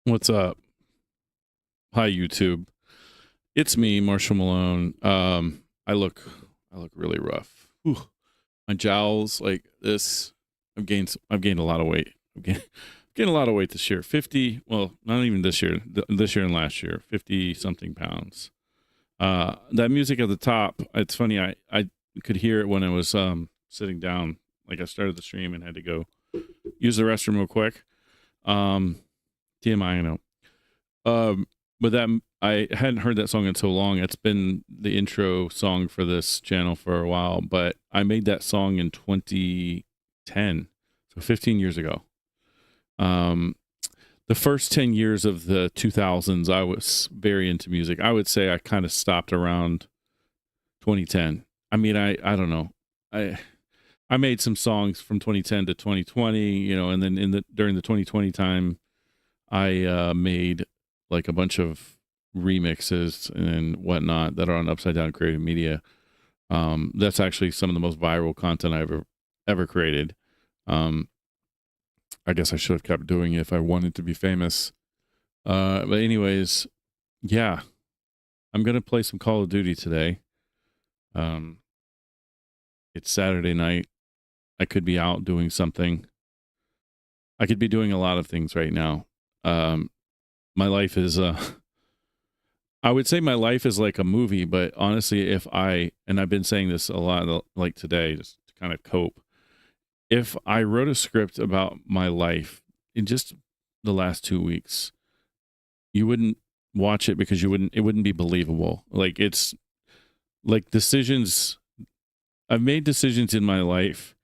What's up? Hi, YouTube. It's me, Marshall Malone. I look really rough. Whew. My jowls, like this. I've gained a lot of weight. I've gained a lot of weight this year. 50. Well, not even this year. This year and last year, 50 something pounds. That music at the top. It's funny. I could hear it when I was sitting down. Like I started the stream and had to go use the restroom real quick. TMI, I know. But that I hadn't heard that song in so long. It's been the intro song for this channel for a while, but I made that song in 2010, so 15 years ago. The first 10 years of the 2000s, I was very into music. I would say I kind of stopped around 2010. I mean, I don't know. I made some songs from 2010 to 2020, and then during the 2020 time, I made like a bunch of remixes and whatnot that are on Upside Down Creative Media. That's actually some of the most viral content I've ever created. I guess I should have kept doing it if I wanted to be famous. But anyways, yeah, I'm gonna play some Call of Duty today. It's Saturday night. I could be out doing something. I could be doing a lot of things right now. My life is I would say my life is like a movie, but honestly, and I've been saying this a lot like today just to kind of cope. If I wrote a script about my life in just the last 2 weeks, you wouldn't watch it because it wouldn't be believable. Like it's like decisions I've made decisions in my life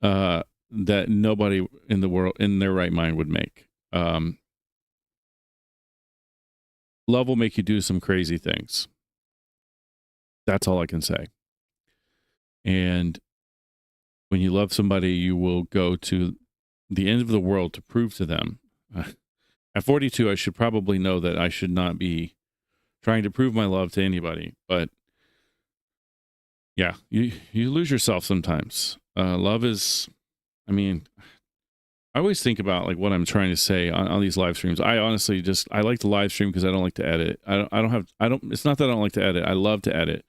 that nobody in the world in their right mind would make. Love will make you do some crazy things. That's all I can say. And when you love somebody, you will go to the end of the world to prove to them. At 42, I should probably know that I should not be trying to prove my love to anybody. But yeah, you lose yourself sometimes. Love is, I mean, I always think about like what I'm trying to say on these live streams. I honestly I like to live stream because I don't like to edit. It's not that I don't like to edit. I love to edit.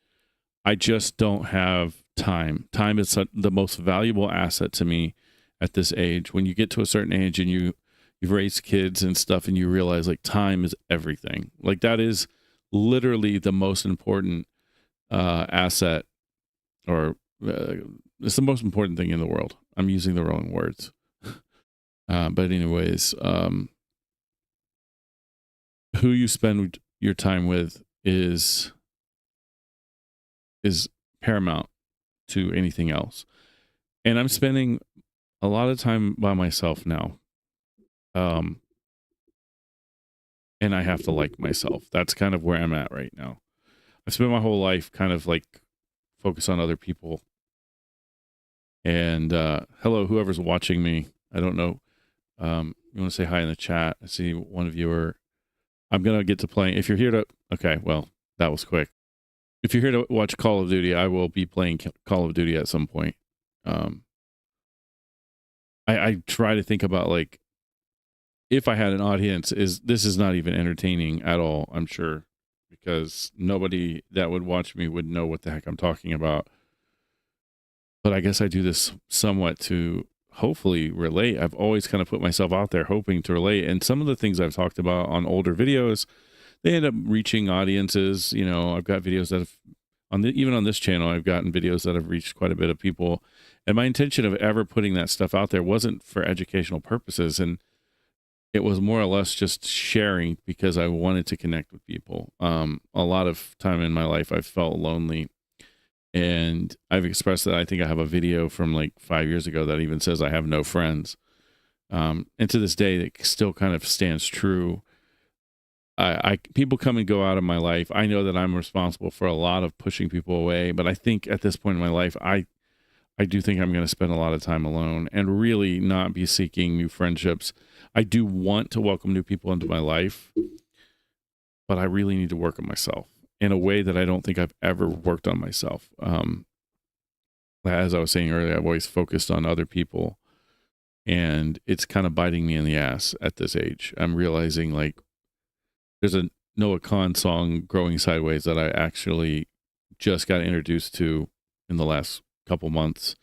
I just don't have time. Time is the most valuable asset to me at this age. When you get to a certain age and you've raised kids and stuff and you realize like time is everything. Like that is literally the most important asset or it's the most important thing in the world. I'm using the wrong words. But anyways, who you spend your time with is paramount to anything else. And I'm spending a lot of time by myself now. And I have to like myself. That's kind of where I'm at right now. I spent my whole life kind of like focus on other people. And hello, whoever's watching me. I don't know. You want to say hi in the chat? I see one of you I'm going to get to playing. If you're here to, okay, well, that was quick. If you're here to watch Call of Duty, I will be playing Call of Duty at some point. I try to think about like, if I had an audience, this is not even entertaining at all, I'm sure, because nobody that would watch me would know what the heck I'm talking about. But I guess I do this somewhat to hopefully relate. I've always kind of put myself out there hoping to relate. And some of the things I've talked about on older videos, they end up reaching audiences. You know, I've got videos that have even on this channel, I've gotten videos that have reached quite a bit of people. And my intention of ever putting that stuff out there wasn't for educational purposes. And it was more or less just sharing because I wanted to connect with people. A lot of time in my life, I've felt lonely. And I've expressed that I think I have a video from like 5 years ago that even says I have no friends. And to this day, it still kind of stands true. People come and go out of my life. I know that I'm responsible for a lot of pushing people away, but I think at this point in my life, I do think I'm going to spend a lot of time alone and really not be seeking new friendships. I do want to welcome new people into my life, but I really need to work on myself in a way that I don't think I've ever worked on myself. As I was saying earlier, I've always focused on other people. and it's kind of biting me in the ass at this age. I'm realizing like there's a Noah Kahn song, Growing Sideways, that I actually just got introduced to in the last couple months.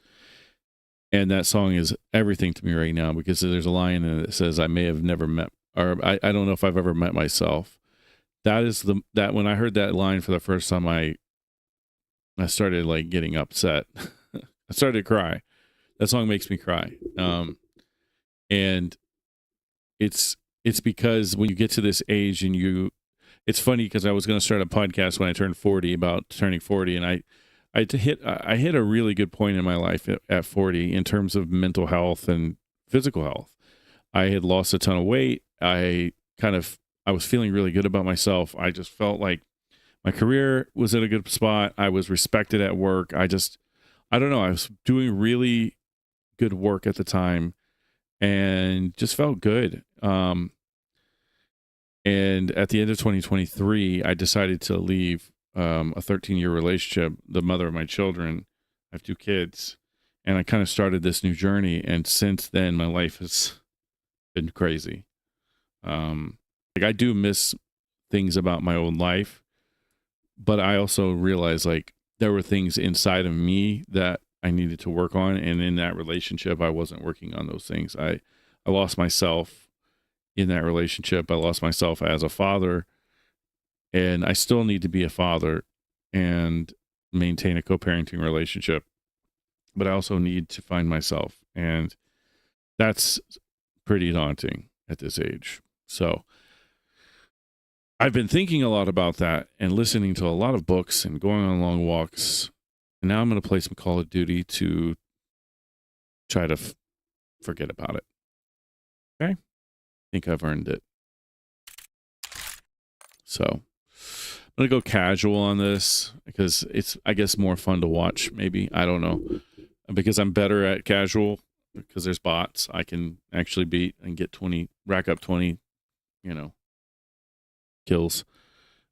And that song is everything to me right now, because there's a line in it that says, I may have never met, or I don't know if I've ever met myself. That is that when I heard that line for the first time, I started like getting upset. I started to cry. That song makes me cry. And it's because when you get to this age and it's funny because I was going to start a podcast when I turned 40 about turning 40. And I hit a really good point in my life at 40 in terms of mental health and physical health. I had lost a ton of weight. I was feeling really good about myself. I just felt like my career was at a good spot. I was respected at work. I don't know. I was doing really good work at the time and just felt good. And at the end of 2023, I decided to leave a 13-year relationship, the mother of my children. I have 2 kids, and I kind of started this new journey. And since then, my life has been crazy. Like I do miss things about my own life, but I also realized like there were things inside of me that I needed to work on. And in that relationship, I wasn't working on those things. I lost myself in that relationship. I lost myself as a father, and I still need to be a father and maintain a co-parenting relationship, but I also need to find myself. And that's pretty daunting at this age. So I've been thinking a lot about that and listening to a lot of books and going on long walks. And now I'm going to play some Call of Duty to try to forget about it. Okay? I think I've earned it. So I'm going to go casual on this because it's, I guess, more fun to watch, maybe. I don't know. Because I'm better at casual because there's bots. I can actually beat and get 20, rack up 20, kills.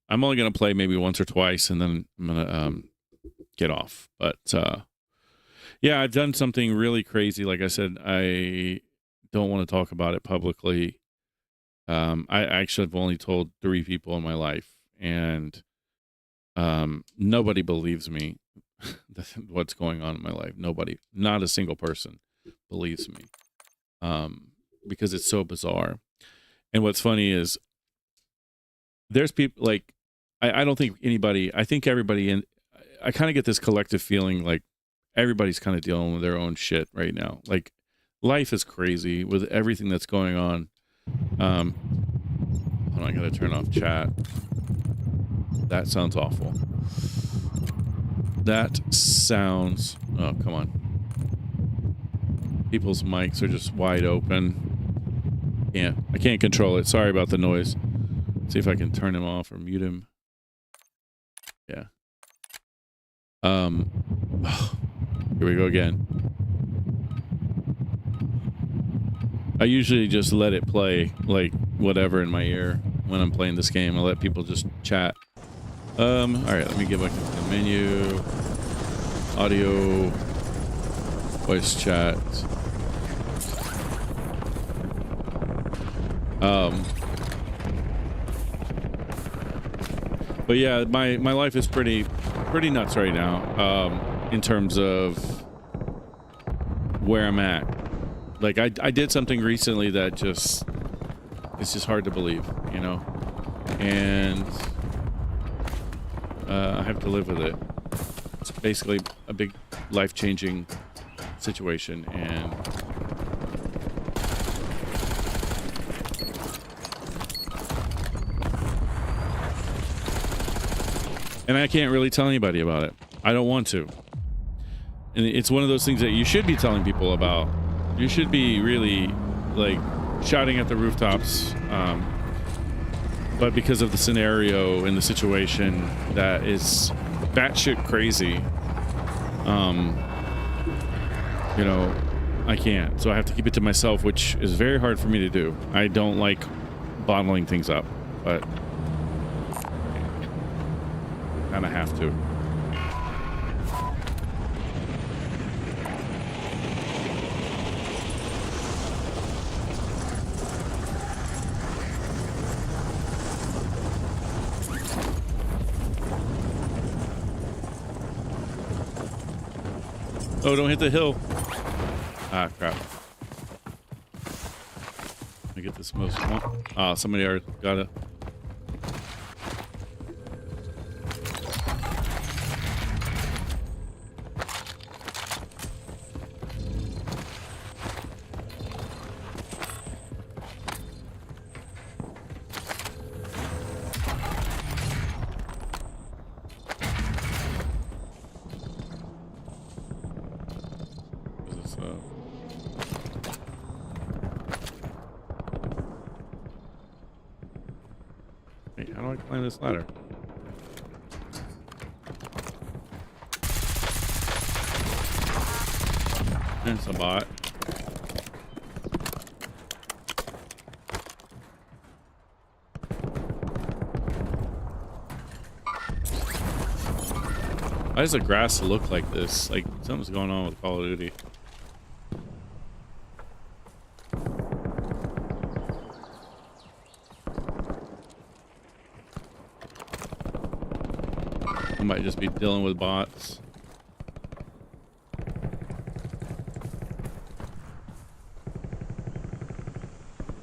I'm only going to play maybe once or twice and then I'm going to get off. But yeah, I've done something really crazy. Like I said, I don't want to talk about it publicly. I actually have only told 3 people in my life, and nobody believes me what's going on in my life. Nobody, not a single person believes me, because it's so bizarre. And what's funny is there's people like, I don't think anybody, I think everybody I kind of get this collective feeling like everybody's kind of dealing with their own shit right now. Like life is crazy with everything that's going on. Hold on, I gotta turn off chat. That sounds awful. That sounds, oh, come on. People's mics are just wide open. I can't control it. Sorry about the noise. See if I can turn him off or mute him. Yeah. Here we go again. I usually just let it play, like, whatever in my ear when I'm playing this game. I let people just chat. All right, let me get back into the menu. Audio. Voice chat. But yeah, my life is pretty nuts right now, in terms of where I'm at. Like I did something recently that it's just hard to believe, and I have to live with it. It's basically a big life-changing situation, and I can't really tell anybody about it. I don't want to. And it's one of those things that you should be telling people about. You should be really, like, shouting at the rooftops. But because of the scenario and the situation that is batshit crazy, I can't. So I have to keep it to myself, which is very hard for me to do. I don't like bottling things up, but kind of have to. Oh, don't hit the hill. Ah, crap. Let me get this most one. Ah, somebody already got it. Wait, how do I climb this ladder? There's a bot. Why does the grass look like this? Like something's going on with Call of Duty. I might just be dealing with bots.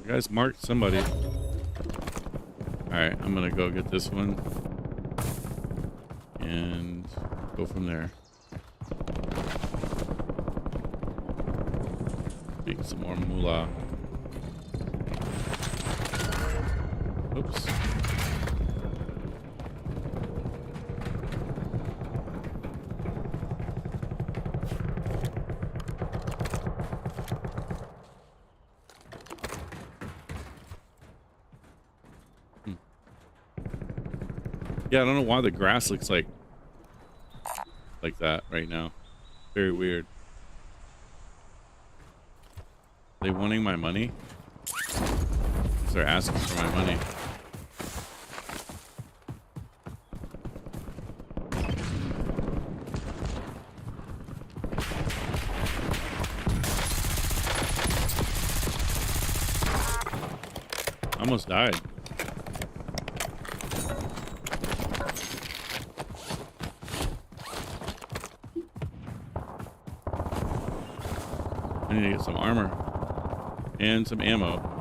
You guys marked somebody. Alright, I'm gonna go get this one. And go from there. Make some more moolah. Oops. Yeah, I don't know why the grass looks like that right now. Very weird. Are they wanting my money? They're asking for my money. I almost died. I need to get some armor and some ammo.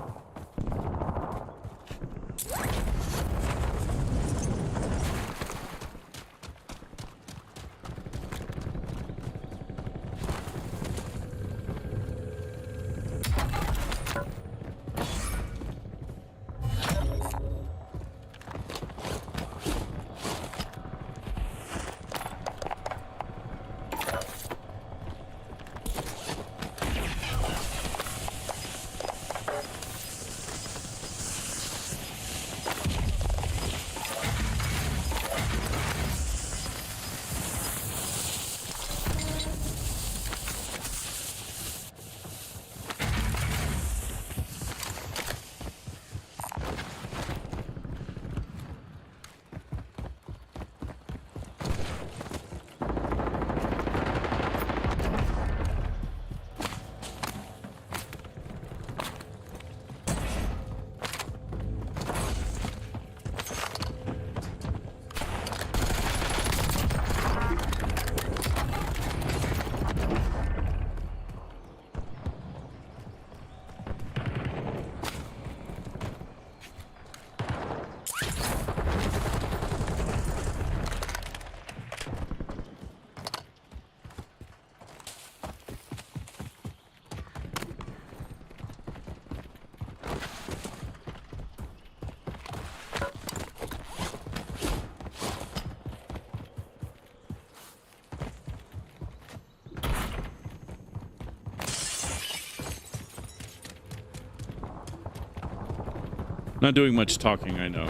Not doing much talking, I know.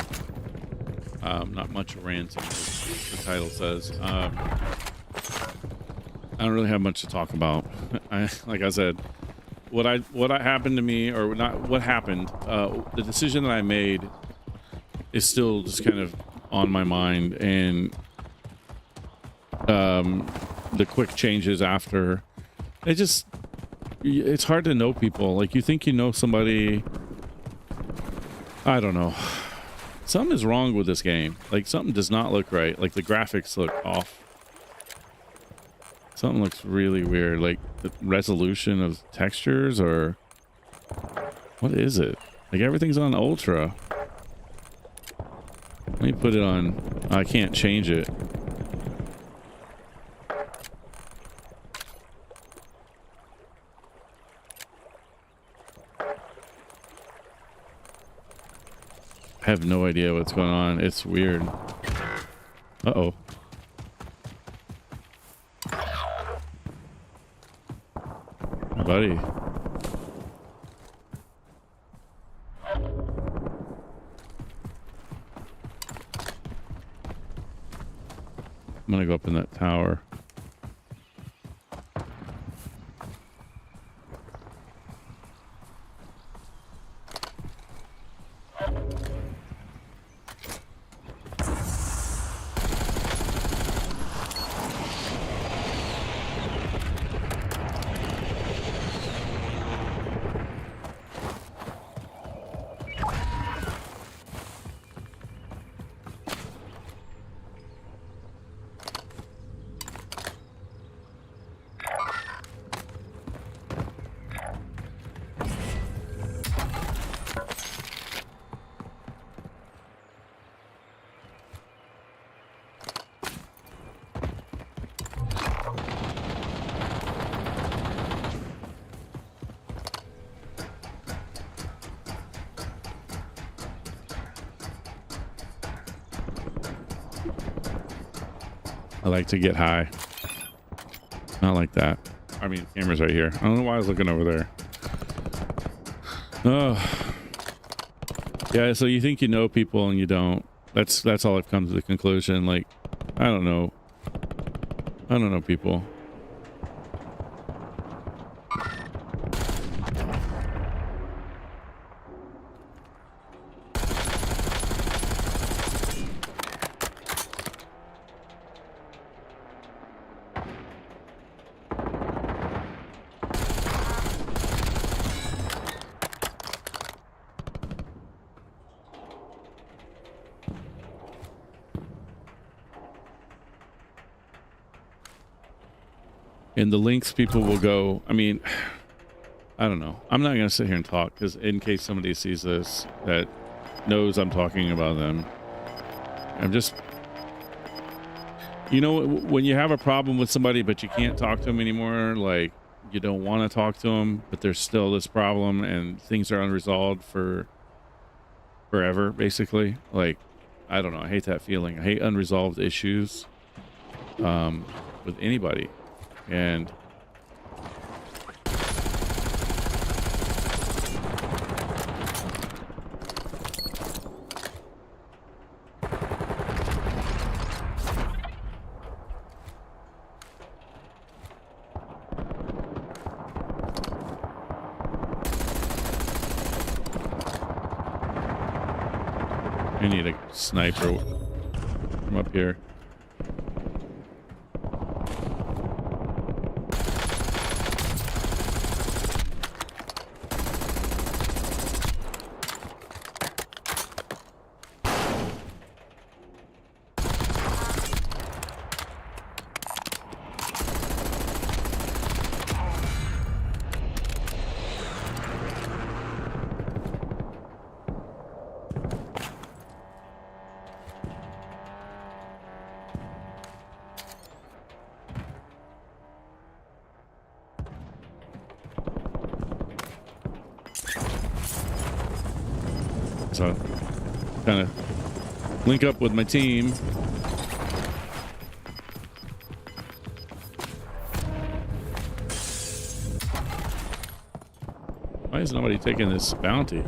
Not much ranting, as the title says. I don't really have much to talk about. Like I said, what happened to me, or not what happened, the decision that I made is still just kind of on my mind, and the quick changes after. It's hard to know people. Like, you think you know somebody. I don't know. Something is wrong with this game. Like, something does not look right. Like, the graphics look off. Something looks really weird, like the resolution of textures, or what is it? Like everything's on ultra. Let me put it on. I can't change it. I have no idea what's going on. It's weird. Uh-oh. Buddy. I'm gonna go up in that tower. I like to get high. Not like that. I mean, camera's right here. I don't know why I was looking over there. Oh. Yeah, so you think you know people and you don't. That's all I've come to the conclusion. Like, I don't know. I don't know people. And the links people will go, I mean, I don't know. I'm not going to sit here and talk because in case somebody sees this that knows I'm talking about them, I'm just, you know, when you have a problem with somebody but you can't talk to them anymore, like you don't want to talk to them, but there's still this problem and things are unresolved for forever, basically. Like, I don't know. I hate that feeling. I hate unresolved issues with anybody. And I need a sniper from up here. So kind of link up with my team. Why is nobody taking this bounty?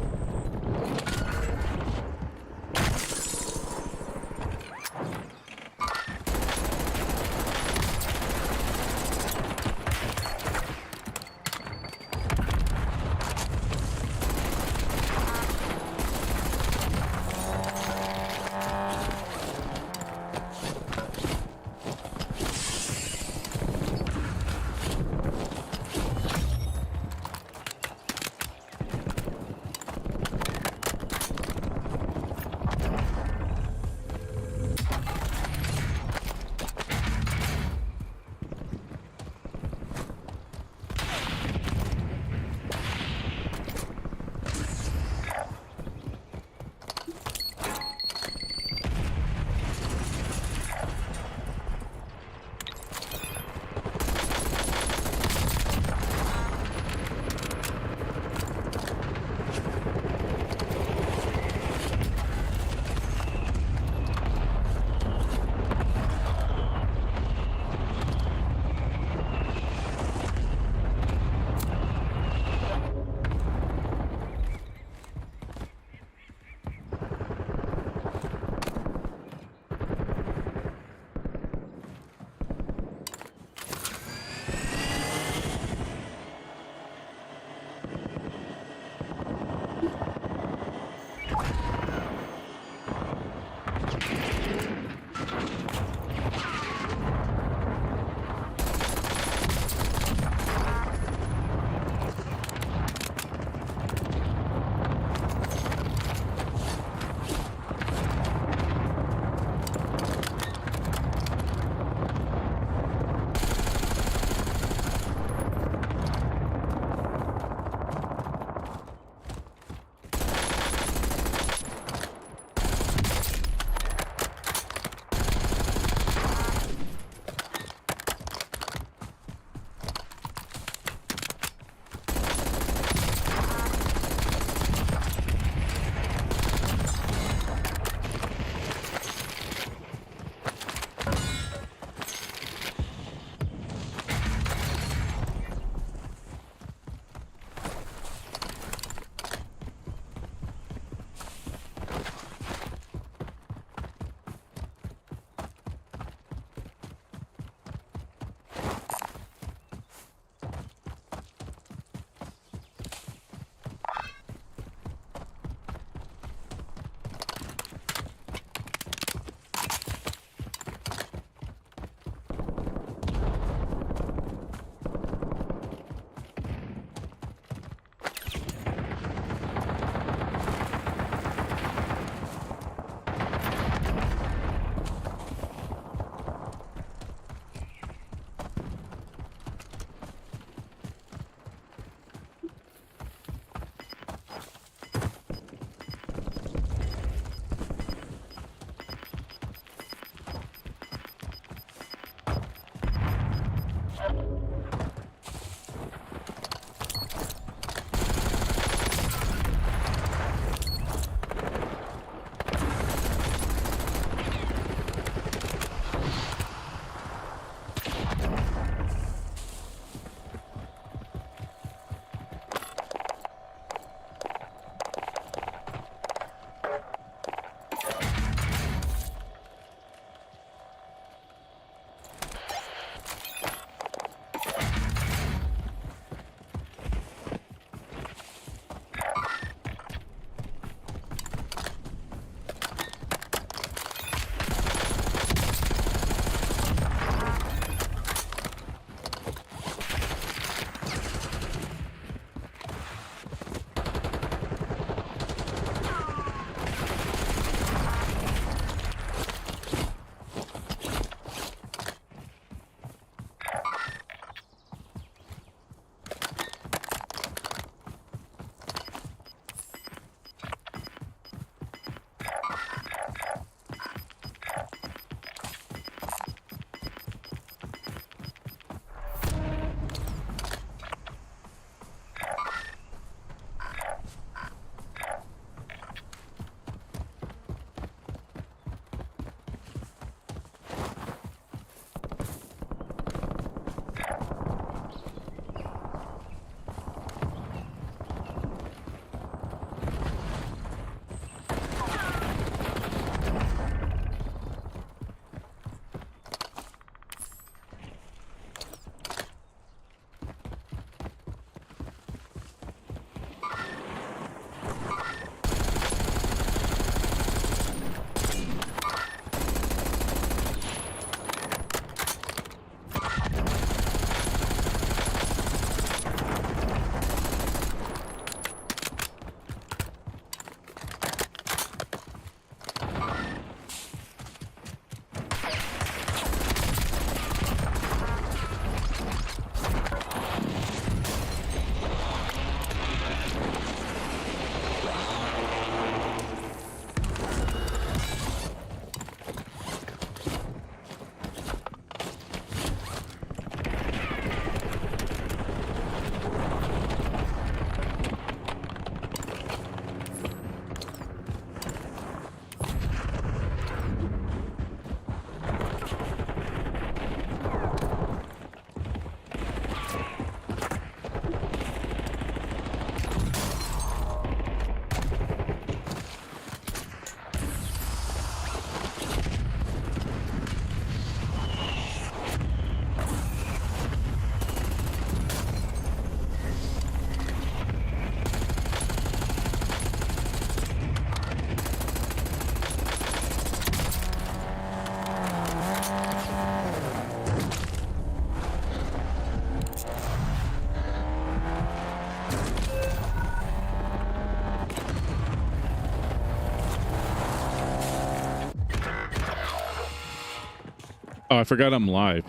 Oh, I forgot I'm live.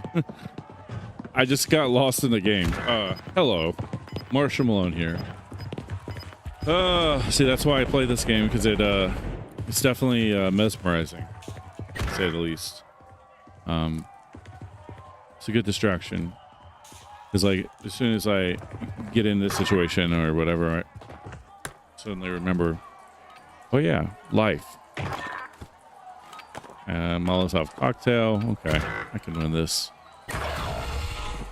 I just got lost in the game. Hello. Marshall Malone here. See, that's why I play this game, because it's definitely mesmerizing, to say the least. It's a good distraction. Because, like, as soon as I get in this situation or whatever, I suddenly remember, oh yeah, life. Molotov cocktail. Okay, I can win this.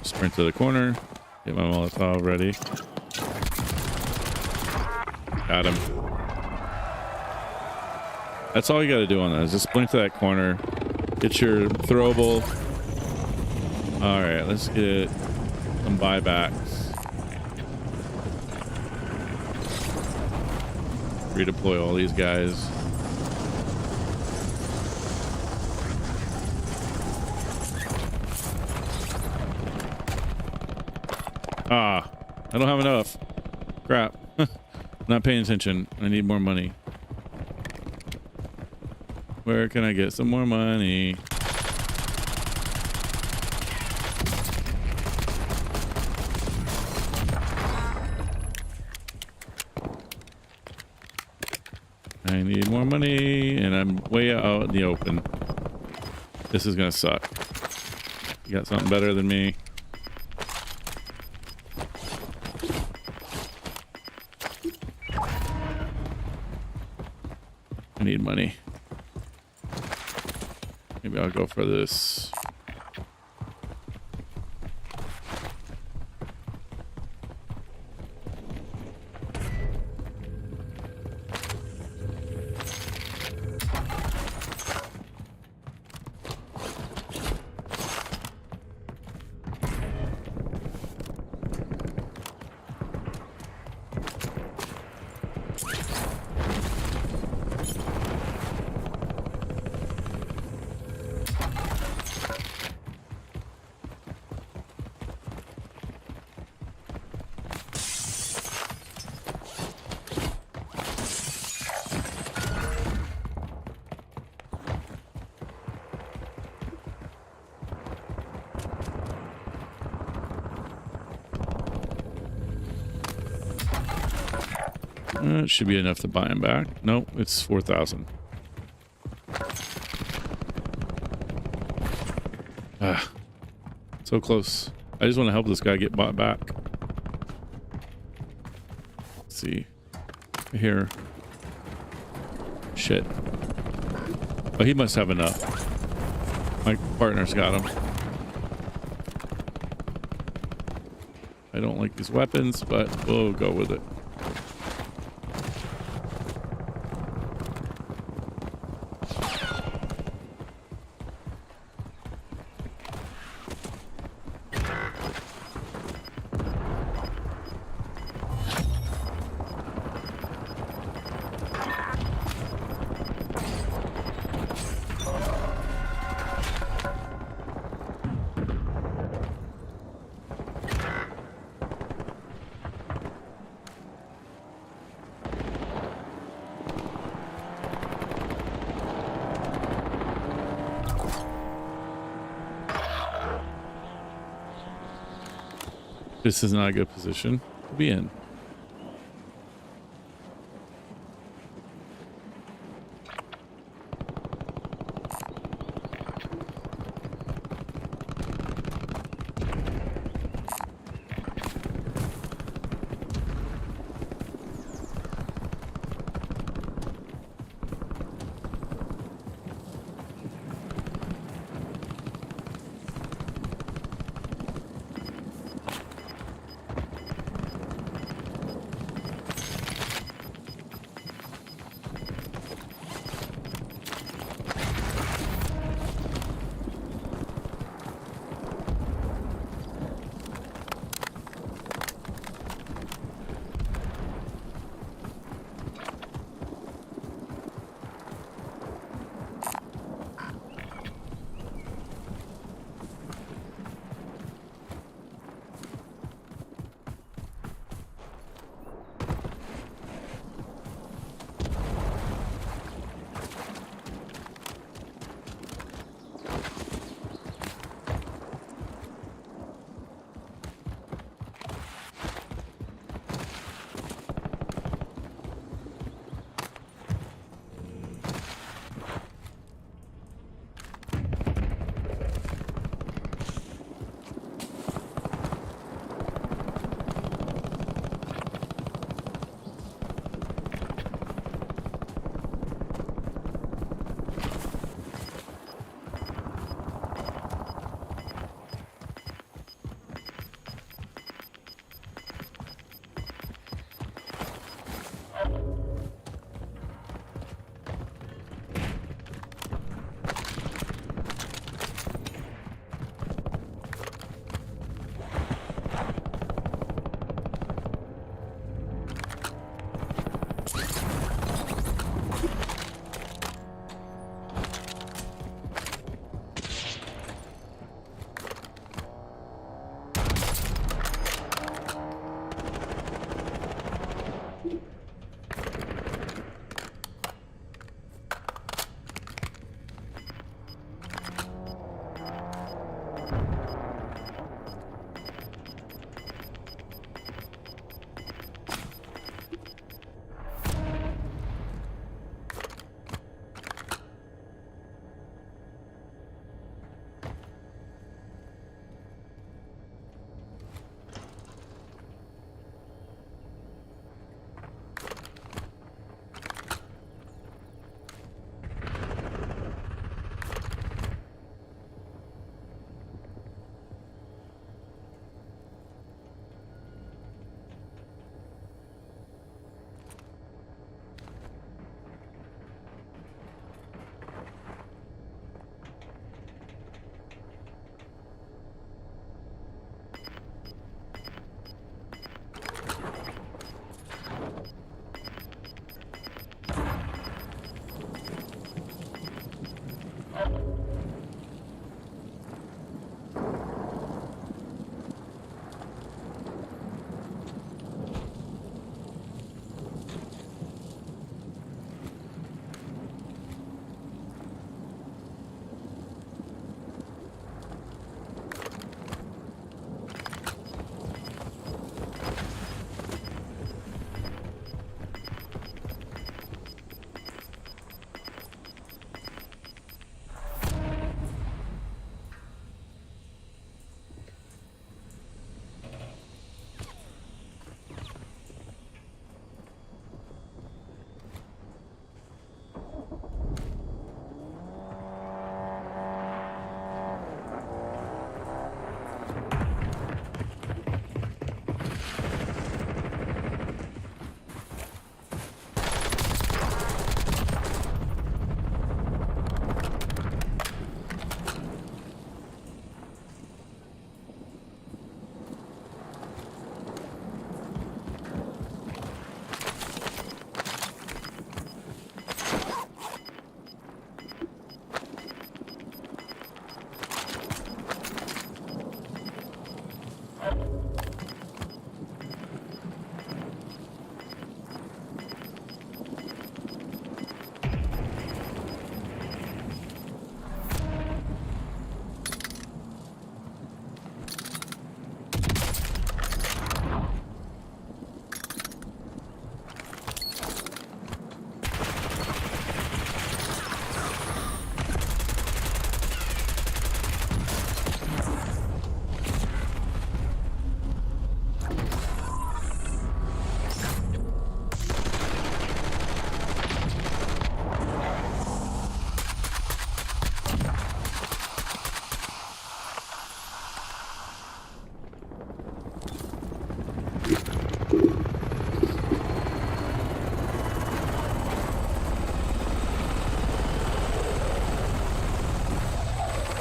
Sprint to the corner. Get my Molotov ready. Got him. That's all you got to do on that, is just sprint to that corner. Get your throwable. All right, let's get some buybacks. Redeploy all these guys. Ah, I don't have enough. Crap. Not paying attention. I need more money. Where can I get some more money? I need more money, and I'm way out in the open. This is gonna suck. You got something better than me? I need money. Maybe I'll go for this. It should be enough to buy him back. Nope, it's 4,000. Ah, so close. I just want to help this guy get bought back. Let's see. Here. Shit. Oh, he must have enough. My partner's got him. I don't like these weapons, but we'll go with it. This is not a good position to be in.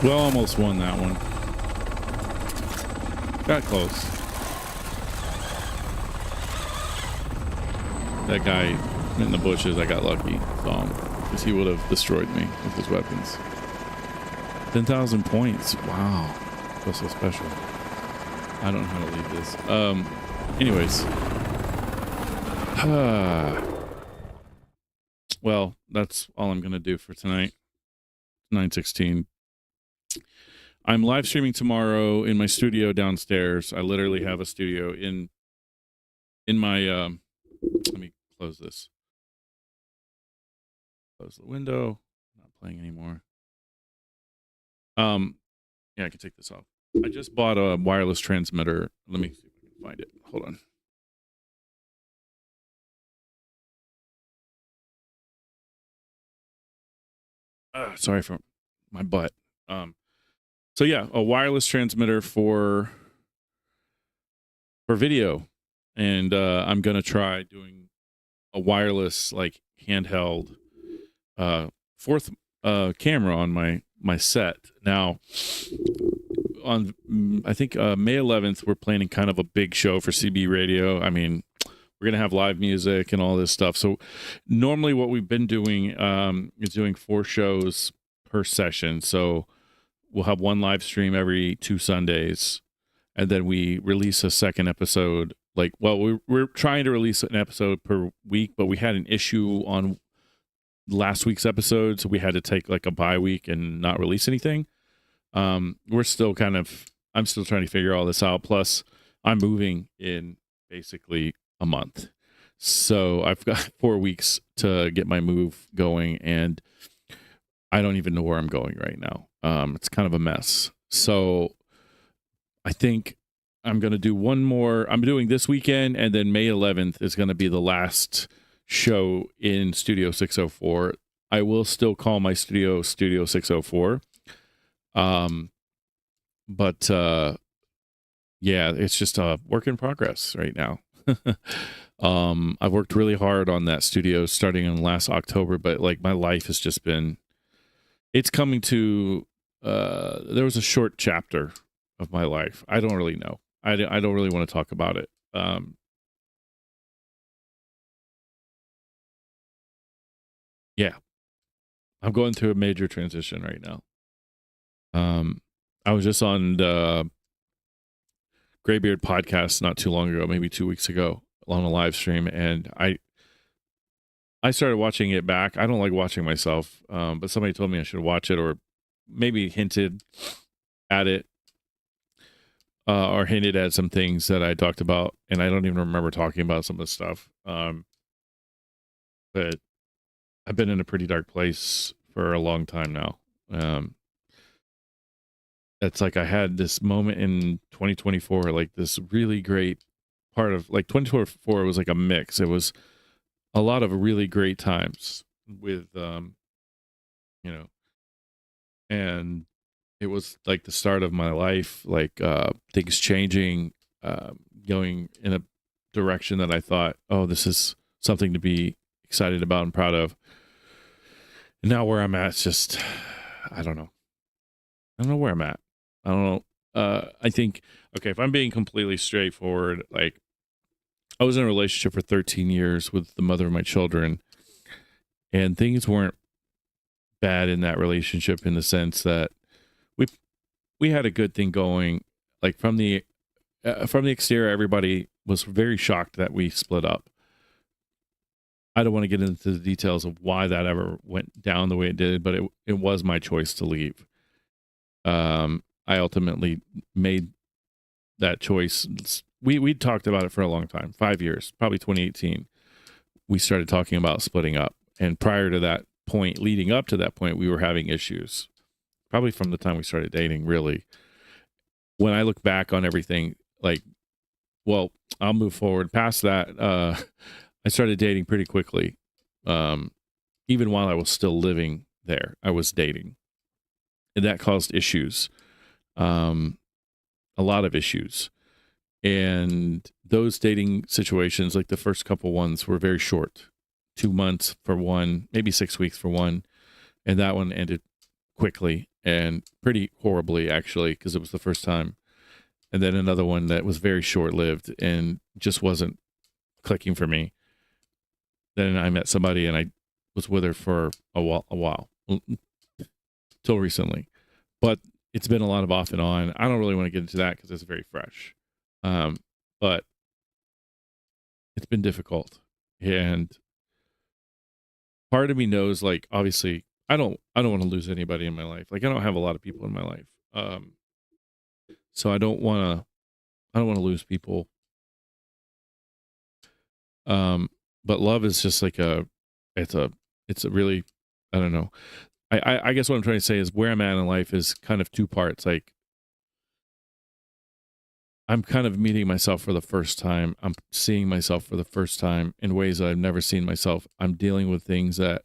Well, almost won that one. Got close. That guy in the bushes, I got lucky. Saw him. Because he would have destroyed me with his weapons. 10,000 points. Wow. Feels so special. I don't know how to leave this. Anyways. Well, that's all I'm going to do for tonight. 9:16. I'm live streaming tomorrow in my studio downstairs. I literally have a studio in my let me close this. Close the window. Not playing anymore. Yeah, I can take this off. I just bought a wireless transmitter. Let me see if I can find it. Hold on. Sorry for my butt. So yeah, a wireless transmitter for video, and I'm gonna try doing a wireless like handheld fourth camera on my set. Now on I think May 11th we're planning kind of a big show for CB Radio. I mean, we're gonna have live music and all this stuff. So normally what we've been doing is doing 4 shows per session. So we'll have one live stream every 2 Sundays, and then we release a second episode. Like, well, we're trying to release an episode per week, but we had an issue on last week's episode, so we had to take like a bye week and not release anything. We're still I'm still trying to figure all this out. Plus, I'm moving in basically a month, so I've got 4 weeks to get my move going, and I don't even know where I'm going right now. It's kind of a mess. So I think I'm going to do one more. I'm doing this weekend, and then May 11th is going to be the last show in Studio 604. I will still call my studio Studio 604. But yeah, it's just a work in progress right now. I've worked really hard on that studio starting in last October, but like my life has just been, it's coming to, there was a short chapter of my life. I don't really know. I don't really want to talk about it. Yeah, I'm going through a major transition right now. I was just on the Greybeard podcast not too long ago, maybe 2 weeks ago, on a live stream, and I started watching it back. I don't like watching myself, but somebody told me I should watch it, or maybe hinted at it, or hinted at some things that I talked about, and I don't even remember talking about some of the stuff. But I've been in a pretty dark place for a long time now. It's like I had this moment in 2024, like this really great part of like 2024 was like a mix. It was a lot of really great times with, and it was like the start of my life, like things changing, going in a direction that I thought, oh, this is something to be excited about and proud of. And now where I'm at, it's just, I don't know. I don't know where I'm at. I don't know. I think, okay, if I'm being completely straightforward, like I was in a relationship for 13 years with the mother of my children, and things weren't bad in that relationship in the sense that we had a good thing going. Like from the exterior, everybody was very shocked that we split up. I don't want to get into the details of why that ever went down the way it did, but it was my choice to leave. I ultimately made that choice. We talked about it for a long time, 5 years, probably 2018. We started talking about splitting up. And prior to that point, leading up to that point, we were having issues, probably from the time we started dating, really. When I look back on everything, like, well, I'll move forward past that. I started dating pretty quickly. Even while I was still living there, I was dating. And that caused issues. A lot of issues. And those dating situations, like the first couple ones, were very short. 2 months for one, maybe 6 weeks for one. And that one ended quickly and pretty horribly, actually, because it was the first time. And then another one that was very short lived and just wasn't clicking for me. Then I met somebody and I was with her for a while till recently. But it's been a lot of off and on. I don't really want to get into that because it's very fresh. But it's been difficult. And part of me knows, like, obviously, I don't want to lose anybody in my life. Like, I don't have a lot of people in my life. So I don't want to lose people. But love is just like it's a really, I don't know. I guess what I'm trying to say is where I'm at in life is kind of two parts. Like, I'm kind of meeting myself for the first time. I'm seeing myself for the first time in ways that I've never seen myself. I'm dealing with things that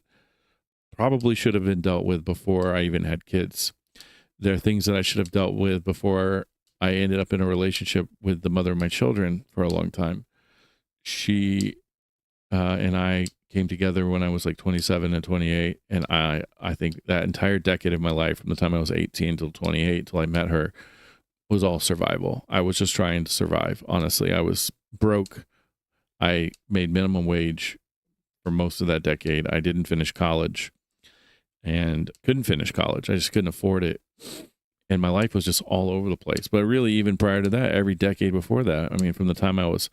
probably should have been dealt with before I even had kids. There are things that I should have dealt with before I ended up in a relationship with the mother of my children for a long time. She and I came together when I was like 27 and 28. And I think that entire decade of my life, from the time I was 18 till 28, till I met her, was all survival. I was just trying to survive. Honestly, I was broke. I made minimum wage for most of that decade. I didn't finish college and couldn't finish college. I just couldn't afford it. And my life was just all over the place. But really, even prior to that, every decade before that, I mean, from the time I was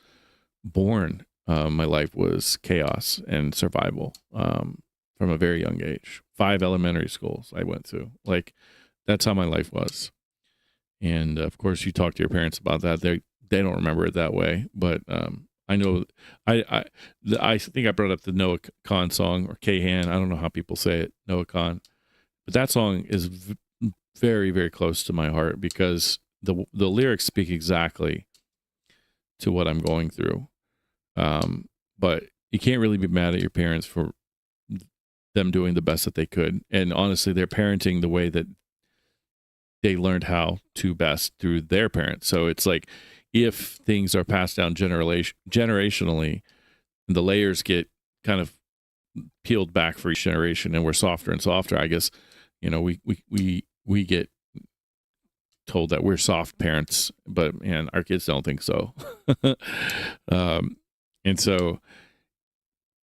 born, my life was chaos and survival from a very young age. 5 elementary schools I went to. Like, that's how my life was. And of course, you talk to your parents about that. They don't remember it that way. But I know I think I brought up the Noah Khan song, or Kahan. I don't know how people say it, Noah Khan. But that song is very, very close to my heart because the lyrics speak exactly to what I'm going through. But you can't really be mad at your parents for them doing the best that they could. And honestly, they're parenting the way that they learned how to best through their parents. So it's like, if things are passed down generationally, the layers get kind of peeled back for each generation, and we're softer and softer. I guess, we get told that we're soft parents, but man, our kids don't think so. And so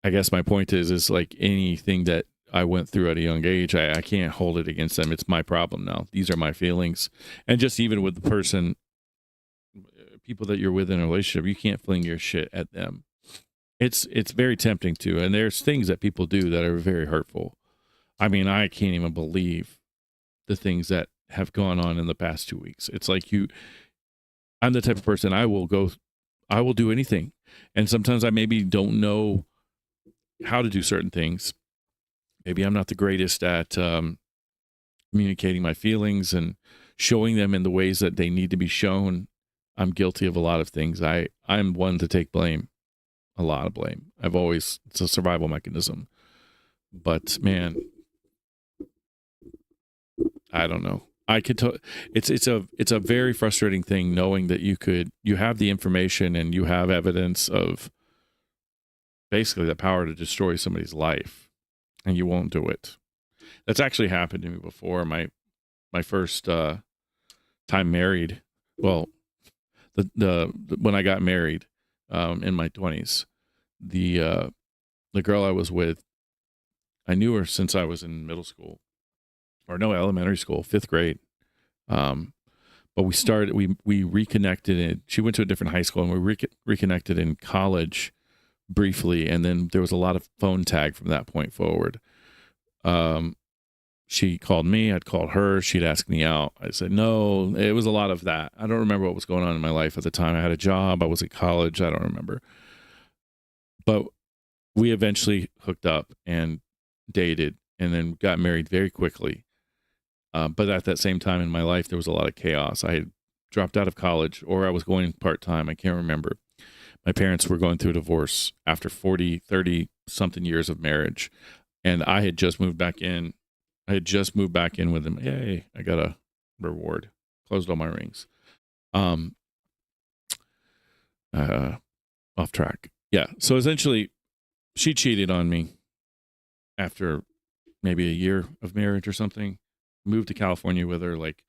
I guess my point is like anything that I went through at a young age, I can't hold it against them. It's my problem now. These are my feelings. And just even with the person, people that you're with in a relationship, you can't fling your shit at them. It's very tempting to, and there's things that people do that are very hurtful. I mean, I can't even believe the things that have gone on in the past 2 weeks. It's like I'm the type of person, I will do anything. And sometimes I maybe don't know how to do certain things. Maybe I'm not the greatest at communicating my feelings and showing them in the ways that they need to be shown. I'm guilty of a lot of things. I'm one to take blame, a lot of blame. It's a survival mechanism. But man, I don't know. It's a very frustrating thing knowing that you have the information and you have evidence of basically the power to destroy somebody's life, and you won't do it. That's actually happened to me before. My first time married. Well, the when I got married in my 20s, the girl I was with, I knew her since I was in middle school, or no, elementary school, 5th grade. But we reconnected, and she went to a different high school, and we reconnected in college briefly, and then there was a lot of phone tag from that point forward. She called me, I'd called her, she'd ask me out. I said no. It was a lot of that. I don't remember what was going on in my life at the time. I had a job, I was at college, I don't remember. But we eventually hooked up and dated, and then got married very quickly. But at that same time in my life, there was a lot of chaos. I had dropped out of college, or I was going part-time. I can't remember. My parents were going through a divorce after 30 something years of marriage. And I had just moved back in. With them. Yay, I got a reward. Closed all my rings. Off track. Yeah. So essentially, she cheated on me after maybe a year of marriage or something. moved to California with her. Like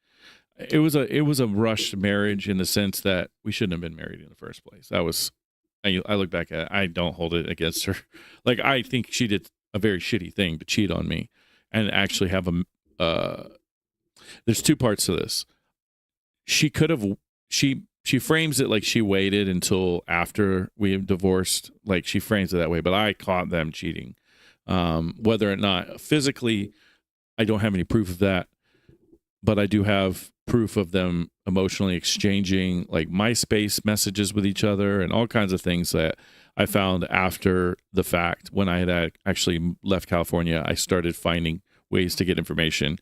it was a rushed marriage in the sense that we shouldn't have been married in the first place. That was, I look back at it, I don't hold it against her. Like I think she did a very shitty thing to cheat on me and actually have there's two parts to this. She could have, she frames it like she waited until after we divorced. Like she frames it that way, but I caught them cheating. Whether or not physically, I don't have any proof of that, but I do have proof of them emotionally exchanging like MySpace messages with each other and all kinds of things that I found after the fact. When I had actually left California, I started finding ways to get information.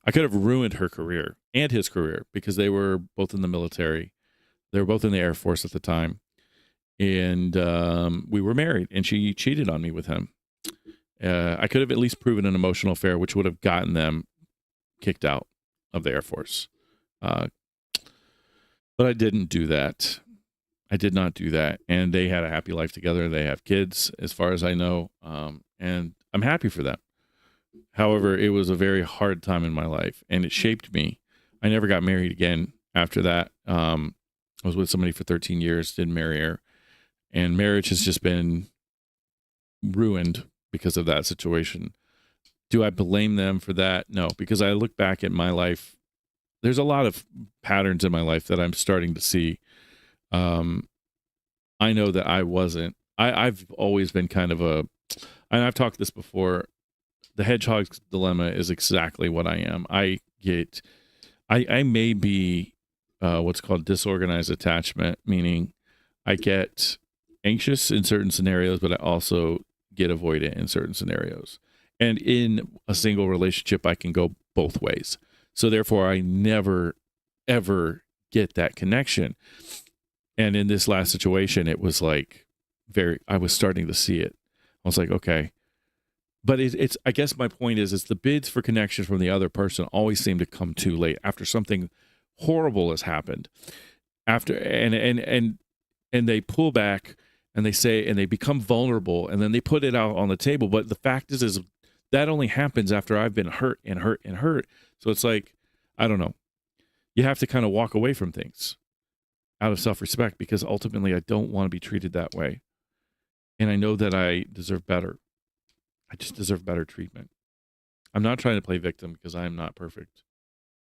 I could have ruined her career and his career because they were both in the military. They were both in the Air Force at the time. And we were married, and she cheated on me with him. I could have at least proven an emotional affair, which would have gotten them kicked out of the Air Force. But I didn't do that. I did not do that. And they had a happy life together. They have kids, as far as I know. And I'm happy for them. However, it was a very hard time in my life, and it shaped me. I never got married again after that. I was with somebody for 13 years, didn't marry her. And marriage has just been ruined because of that situation. Do I blame them for that? No, because I look back at my life. There's a lot of patterns in my life that I'm starting to see. I know that I wasn't. I've always been kind of and I've talked this before. The hedgehog's dilemma is exactly what I am. I may be what's called disorganized attachment, meaning I get anxious in certain scenarios, but I also get avoidant in certain scenarios. And in a single relationship, I can go both ways. So therefore, I never, ever get that connection. And in this last situation, it was like I was starting to see it. I was like, okay. But it's I guess my point is the bids for connection from the other person always seem to come too late after something horrible has happened. After and they pull back and they say, and they become vulnerable, and then they put it out on the table. But the fact is that only happens after I've been hurt and hurt and hurt. So it's like, I don't know. You have to kind of walk away from things out of self-respect, because ultimately I don't want to be treated that way. And I know that I deserve better. I just deserve better treatment. I'm not trying to play victim, because I am not perfect.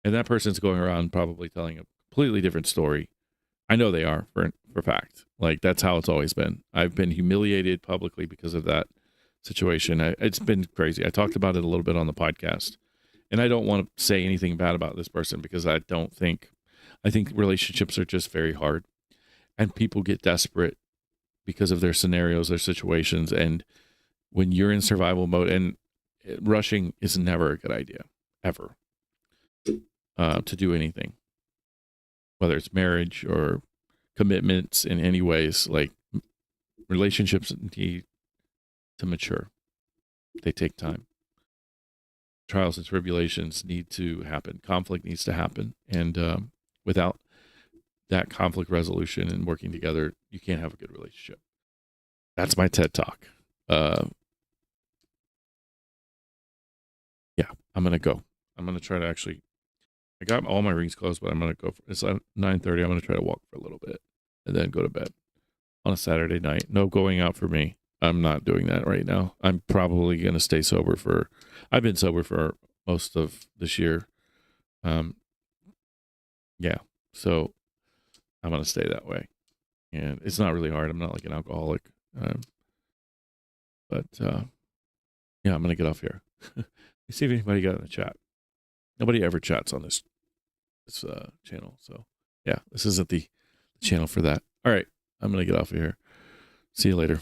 And that person's going around probably telling a completely different story. I know they are for fact. Like, that's how it's always been. I've been humiliated publicly because of that situation. It's been crazy. I talked about it a little bit on the podcast. And I don't want to say anything bad about this person, because I think relationships are just very hard. And people get desperate because of their scenarios, their situations. And when you're in survival mode, and rushing is never a good idea, ever, to do anything, whether it's marriage or commitments in any ways. Like, relationships need to mature. They take time. Trials and tribulations need to happen. Conflict needs to happen. And without that conflict resolution and working together, you can't have a good relationship. That's my TED Talk. Yeah, I'm going to go. I'm going to try to I got all my rings closed, but I'm going to go. It's 9:30. I'm going to try to walk for a little bit and then go to bed on a Saturday night. No going out for me. I'm not doing that right now. I'm probably going to stay sober I've been sober for most of this year. Yeah. So I'm going to stay that way. And it's not really hard. I'm not like an alcoholic. But yeah, I'm going to get off here. Let's see if anybody got in the chat. Nobody ever chats on this channel. So yeah, this isn't the channel for that. All right. I'm going to get off of here. See you later.